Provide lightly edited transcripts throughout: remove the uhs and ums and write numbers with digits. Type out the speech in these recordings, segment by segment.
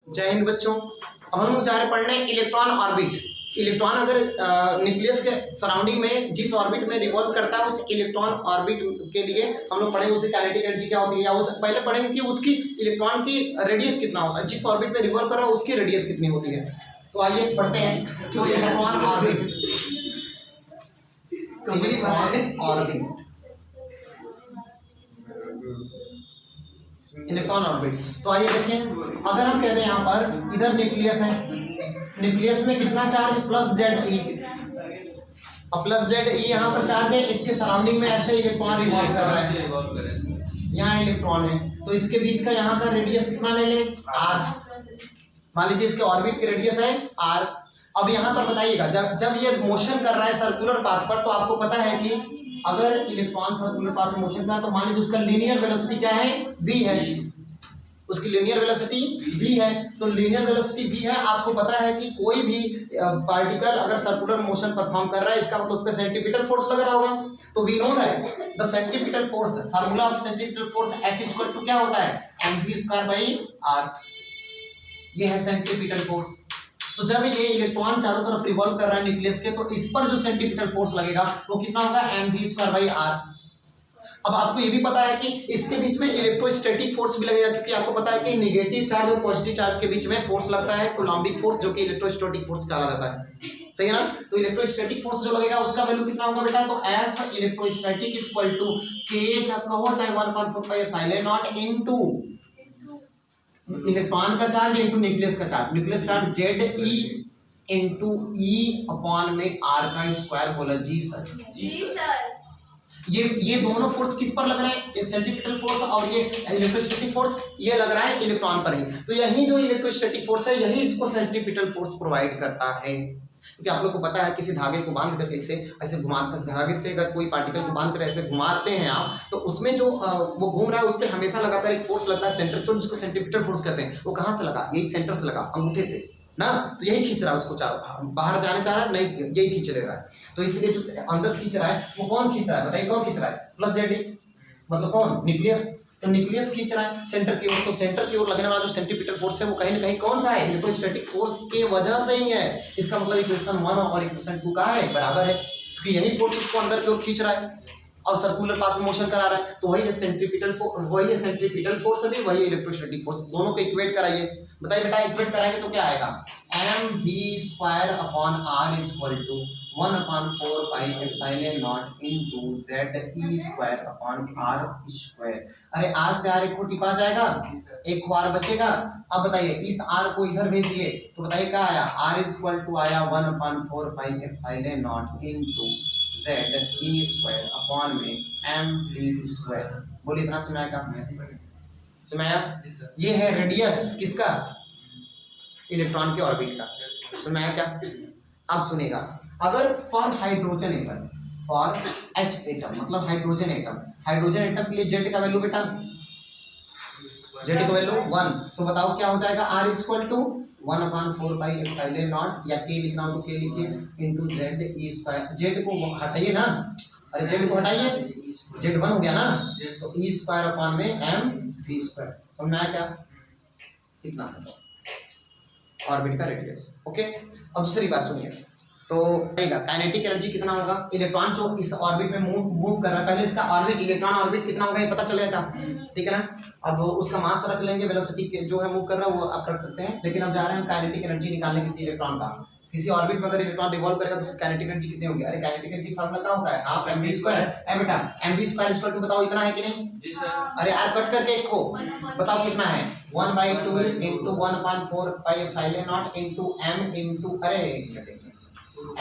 जय हिंद बच्चों। अब हम जा रहे पढ़ने इलेक्ट्रॉन ऑर्बिट। इलेक्ट्रॉन अगर न्यूक्लियस के सराउंडिंग में जिस ऑर्बिट में रिवॉल्व करता है उस इलेक्ट्रॉन ऑर्बिट के लिए हम लोग पढ़ेंगे उसकी काइनेटिक एनर्जी क्या होती है, या उस पहले पढ़ेंगे कि उसकी इलेक्ट्रॉन की रेडियस कितना होता है, जिस ऑर्बिट में रिवॉल्व कर रहा है उसकी रेडियस कितनी होती है। तो आइए पढ़ते हैं कि इलेक्ट्रॉन ऑर्बिट इलेक्ट्रॉन ऑर्बिट्स। तो आइए देखें, अगर हम कहते हैं यहाँ पर इधर न्यूक्लियस है, न्यूक्लियस में कितना चार्ज प्लस जेड ई, अब प्लस जेड ई यहाँ पर चार्ज है, इसके सराउंडिंग में ऐसे इलेक्ट्रॉन रिवॉल्व कर रहा है, यहाँ इलेक्ट्रॉन है, तो इसके बीच का यहाँ का रेडियस कितना ले ले आर। मान लीजिए इसके ऑर्बिट की रेडियस है आर। अब यहाँ पर बताइएगा जब ये मोशन कर रहा है सर्कुलर पाथ पर, तो आपको पता है कि अगर इलेक्ट्रॉन सर्कुलर पाथ में मोशन कर रहा है तो मान लीजिए उसका लीनियर वेलोसिटी क्या है, v है, उसकी लीनियर वेलोसिटी v है। तो लीनियर वेलोसिटी v है, आपको पता है कि कोई भी पार्टिकल अगर सर्कुलर मोशन परफॉर्म कर रहा है इसका मतलब उस पे सेंट्रीपिटल फोर्स लग रहा होगा। तो we know that the centripetal force, formula of centripetal force F equal to क्या होता है, mv²/r। ये है सेंट्रीपिटल फोर्स। तो जब ये इलेक्ट्रॉन चारों तरफ रिवॉल्व कर रहा है न्यूक्लियस के, तो इस पर जो सेंट्रीपिटल फोर्स लगेगा वो कितना होगा, mv²/r। अब आपको ये भी पता है कि इसके बीच में इलेक्ट्रोस्टैटिक फोर्स भी लगेगा, क्योंकि आपको पता है कि नेगेटिव चार्ज और पॉजिटिव चार्ज के बीच में फोर्स लगता है कूलम्बिक फोर्स, जो कि इलेक्ट्रोस्टैटिक फोर्स कहा जाता है। सही है ना। तो इलेक्ट्रोस्टैटिक फोर्स जो लगेगा उसका वैल्यू कितना होगा बेटा, तो F electrostatic equal to K कहो चाहे 1/4πε0 इनटू इलेक्ट्रॉन का चार्ज इनटू न्यूक्लियस का charge, nucleus charge Z E into E upon में आर का स्क्वायर। बोला जी सर। जी सर। ये दोनों फोर्स किस पर लग रहे हैं, सेंट्रीपिटल फोर्स और ये इलेक्ट्रोस्टैटिक फोर्स, ये लग रहा है इलेक्ट्रॉन पर ही। तो यही जो इलेक्ट्रोस्टैटिक फोर्स है यही इसको सेंट्रीपिटल फोर्स प्रोवाइड करता है। क्योंकि आप लोग को पता है किसी धागे को बांध कर ऐसे घुमा, धागे से अगर कोई पार्टिकल को बांध कर ऐसे घुमाते हैं आप, तो उसमें जो वो घूम रहा है उस पर हमेशा लगातार एक फोर्स लगता है सेंट्रीपिटल, जिसको सेंट्रीपिटल फोर्स कहते हैं। वो कहाँ से लगा, यही सेंटर से लगा, अंगूठे से ना। तो यही खींच रहा है उसको, चारों बाहर जाने चाह रहा है नहीं, यही खींच ले रहा है। तो इसलिए जो अंदर खींच रहा है वो कौन खींच रहा है, बताइए कौन खींच रहा है, प्लस जेड मतलब कौन, न्यूक्लियस। तो न्यूक्लियस खींच रहा है सेंटर की ओर, तो सेंटर की ओर लगने वाला जो सेंट्रीपिटल फोर्स है वो कहीं ना कहीं कौन सा है, इलेक्ट्रोस्टैटिक फोर्स के वजह से ही है। इसका मतलब इक्वेशन 1 और इक्वेशन 2 का है बराबर है, क्योंकि यही फोर्स उसको अंदर की ओर खींच रहा है और सर्कुलर पाथ में मोशन करा रहा है। तो वही है सेंट्रीपिटल फोर्स, वही है सेंट्रीपिटल फोर्स भी, वही इलेक्ट्रोस्टैटिक फोर्स। दोनों को इक्वेट कराइए, बताइए बेटा इक्वेट कराएंगे तो क्या आएगा, mv²/r equal to 1/4πε0 into ZE²/r²। अरे r से r एक को टिपा जाएगा, एक को r बचेगा। अब बताइए इस r को इधर भेजिए तो बताइए क्या आया, r इक्वल टू आया 1/4πε0 इनटू ZE²/mv²। बोलिए इतना समय का सुनाया। ये है रेडियस किसका, इलेक्ट्रॉन के ऑर्बिट का। सुनाया क्या। अब सुनेगा, अगर for hydrogen atom, for H atom मतलब हाइड्रोजन एटम, हाइड्रोजन एटम के लिए जेड का वैल्यू बेटा, जेड का वैल्यू 1, तो बताओ क्या हो जाएगा, r इक्वल टू 1/4πε0 या k लिखना हो तो k लिखिए इनटू ZE²। जेड को हटाइए ना, अरे जेड को हटाइए, जेड 1 हो गया ना, तो E²/mv²। समझ में आया क्या, इतना ऑर्बिट का रेडियस। ओके। अब दूसरी बात सुनिए, तो काइनेटिक एनर्जी कितना होगा, इलेक्ट्रॉन जो इस ऑर्बिट में मूव कर रहा है, पहले इसका ऑर्बिट, इलेक्ट्रॉन ऑर्बिट कितना होगा ये पता चलेगा, ठीक है ना। अब उसका मास रख लेंगे, वेलोसिटी जो है मूव कर रहा है वो आप रख सकते हैं, लेकिन अब जा रहे हैं हम काइनेटिक एनर्जी निकालने किसी इलेक्ट्रॉन का। किसी ऑर्बिट में अगर इलेक्ट्रॉन रिवॉल्व करेगा तो उसकी काइनेटिक एनर्जी कितनी होगी, अरे काइनेटिक एनर्जी फार्मूला क्या होता है, हाफ mv²। ए बेटा mv² इक्वल टू बताओ इतना है कि नहीं, जी सर। अरे r कट करके एक को बताओ कितना है, 1/2 इनटू 1/4πε0 इनटू m इनटू, अरे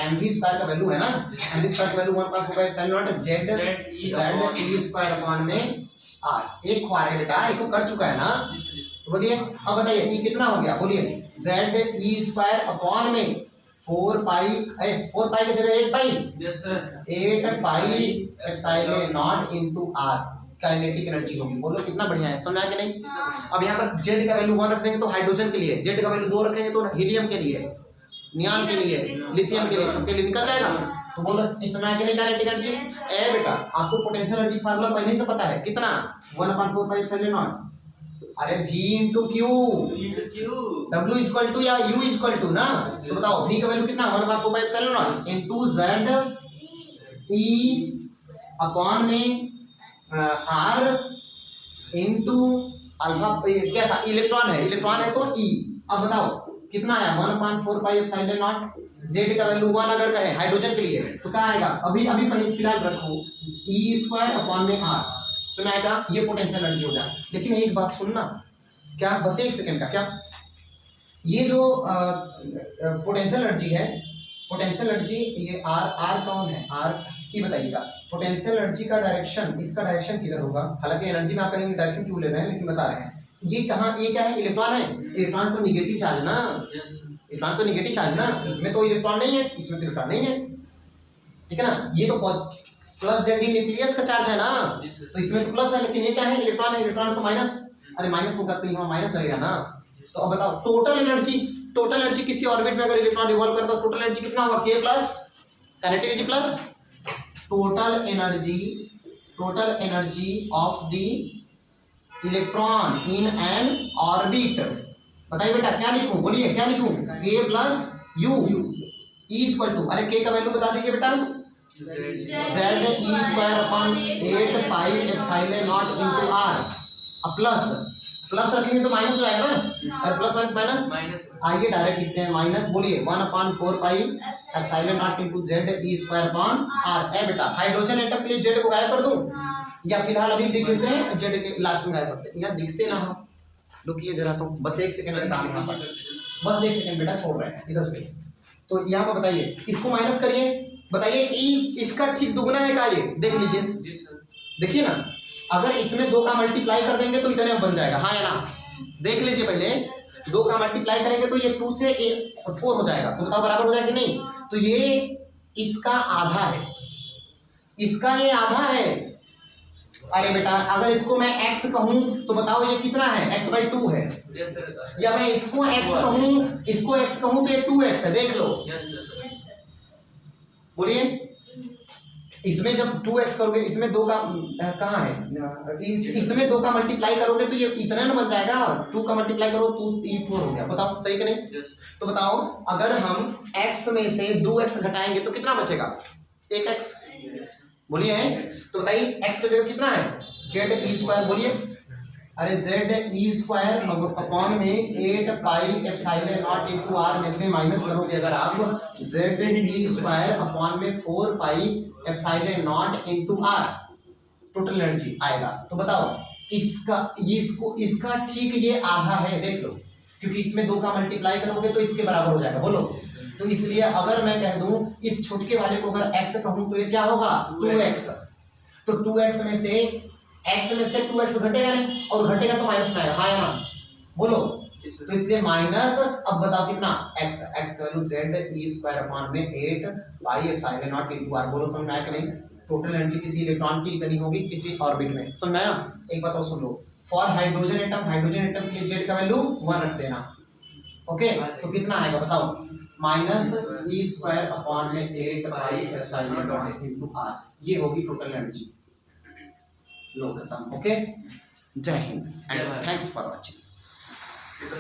mv² का वैल्यू है ना, mv² का वैल्यू 1/4πε0 ZE²/r। एक को आ रहा है बेटा, एक को कर चुका है ना। तो बोलिए अब बताइए ये कितना हो गया, बोलिए ZE² में 4π की जगह 8π, yes sir, 8πε0 into r kinetic energy होगी। बोलो कितना बढ़िया है, समझ आया कि नहीं। अब यहाँ पर जेड का वैल्यू 1 रख देंगे तो हाइड्रोजन के लिए, जेड का वैल्यू 2 रखेंगे तो हीलियम के लिए, नियॉन के लिए, लिथियम के लिए, सबके लिए निकल जाएगा। तो बोलो इस समय के लिए काइनेटिक एनर्जी ए बेटा, आपको पोटेंशियल एनर्जी फार्मूला पहले से पता है कितना, 1/4πε0 अरे v into Q, w equal to या u इक्वल टू ना, तो बताओ v का वैल्यू कितना 1/4 इंटू z e अपॉन में r इंटू अल्फा, क्या था इलेक्ट्रॉन है तो e। अब बताओ कितना आया 1/4 पाई एप्सिलॉन नॉट, z का वैल्यू 1 अगर कहे हाइड्रोजन के लिए तो क्या आएगा, अभी फिलहाल रखो e² अपॉन में r, सुना आएगा, ये पोटेंशियल एनर्जी हो गया। लेकिन एक बात सुनना, क्या बस एक सेकंड का, क्या ये जो पोटेंशियल एनर्जी है, पोटेंशियल एनर्जी ये r कौन है, r की बताइएगा, पोटेंशियल एनर्जी का डायरेक्शन, इसका डायरेक्शन किधर होगा, हालांकि एनर्जी में आप कहेंगे डायरेक्शन क्यों ले रहे हैं, लेकिन बता रहे हैं ये कहाँ, ये क्या है इलेक्ट्रॉन है, इलेक्ट्रॉन तो निगेटिव चार्ज ना, इलेक्ट्रॉन तो निगेटिव चार्ज ना, इसमें तो इलेक्ट्रॉन नहीं है, इसमें तो इलेक्ट्रॉन नहीं है, ठीक है ना, ये तो प्लस जेड न्यूक्लियस का चार्ज है ना, तो इसमें तो प्लस है, लेकिन ये क्या है इलेक्ट्रॉन है, इलेक्ट्रॉन तो माइनस, अरे माइनस होगा तो यहाँ माइनस लगेगा ना। तो अब बताओ टोटल एनर्जी किसी ऑर्बिट में अगर इलेक्ट्रॉन रिवॉल्व करता है टोटल एनर्जी कितना होगा, k plus kinetic energy plus total energy of the electron in N orbit. बताइए बेटा क्या लिखूं, बोलिए क्या लिखूं, k plus u e equal to, अरे k का वैल्यू बता दीजिए बेटा, z e² upon 8 pi epsilon naught into r, अब प्लस रखेंगे तो माइनस हो जाएगा ना, और प्लस माइनस आइए डायरेक्ट लिखते हैं माइनस, बोलिए 1/4 पाई epsilon naught into z e² upon r। ए बेटा हाइड्रोजन एटम के लिए z को गायब कर दूं, या फिलहाल अभी लिख लेते हैं z के लास्ट में गायब करते हैं, यहाँ दिखते ना हम, रुकिए जरा, तो बस एक सेकंड का काम यहाँ पर, बस एक सेकंड बेटा छोड़ रहे हैं इधर से। तो यहाँ पर बताइए इसको माइनस करिए, बताइए e इसका ठीक दुगना है का, ये देख लीजिए, देखिए ना, अगर इसमें 2 का मल्टीप्लाई कर देंगे तो इतने बन जाएगा, हाँ या ना, देख लीजिए पहले 2 का मल्टीप्लाई करेंगे तो ये 2 से 4 हो जाएगा, तो बताओ बराबर हो जाएगा कि नहीं, तो ये इसका आधा है, इसका ये आधा है। अरे बेटा अगर इसको मैं x कहूं तो बताओ ये कितना है, x/2 है, या मैं इसको x कहूं तो ये 2x है, देख लो, बोलिए इसमें जब 2x करोगे, इसमें 2 का कहाँ है, इसमें 2 का मल्टीप्लाई करोगे तो ये इतना ना बन जाएगा, 2 का मल्टीप्लाई करो तो 4 हो गया, बताओ सही कि नहीं। तो बताओ अगर हम x में से 2x घटाएंगे तो कितना बचेगा, 1x, बोलिए है, तो बताइए x की जगह कितना है, z e², बोलिए, अरे z e² अपॉन में 8 pi epsilon naught into r में से माइनस करोगे अगर आप, z e² अपॉन में 4 पाई epsilon naught into r total energy आएगा। तो बताओ इसका ठीक ये आधा है, देख लो, क्योंकि इसमें 2 का मल्टीप्लाई करोगे तो इसके बराबर हो जाएगा, बोलो, तो इसलिए अगर मैं कह दूं इस छोटे वाले को अगर x कहूं तो ये क्या होगा 2x, तो 2x में से x 2x घटेगा नहीं, और घटेगा तो माइनस में आएगा, हाँ या ना, बोलो, तो इसलिए माइनस, अब बताओ कितना x का वैल्यू z e² अपॉन में 8 pi epsilon naught into r, बोलो समझ में आया कि नहीं। टोटल एनर्जी किसी इलेक्ट्रॉन की इतनी होगी किसी ऑर्बिट में, समझ में आया। एक बात और सुन लो, फॉर हाइड्रोजन एटम के लिए z का वैल्यू 1 रख देना, ओके, तो कितना आएगा बताओ, -e² अपॉन में 8 pi epsilon naught into r, ये होगी टोटल एनर्जी। लो खत्म, ओके, जय Hind and thanks for watching.